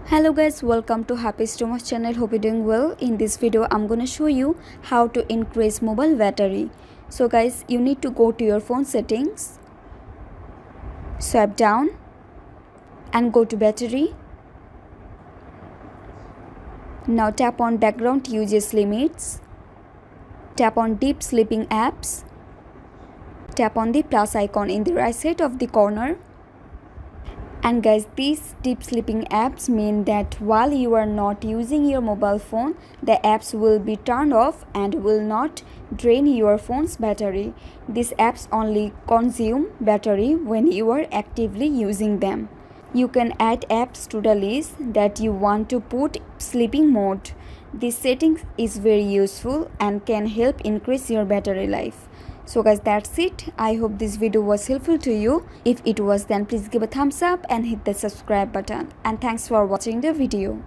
Hello guys, welcome to Happy Stomach channel. Hope you're doing well. In this video I'm gonna show you how to increase mobile battery. So guys, you need to go to your phone settings, swipe down and go to battery. Now tap on background uses limits, tap on deep sleeping apps, tap on the plus icon in the right side of the corner. And guys, these deep sleeping apps mean that while you are not using your mobile phone, the apps will be turned off and will not drain your phone's battery. These apps only consume battery when you are actively using them. You can add apps to the list that you want to put sleeping mode. This setting is very useful and can help increase your battery life. So guys, that's it. I hope this video was helpful to you. If it was, then please give a thumbs up and hit the subscribe button. And thanks for watching the video.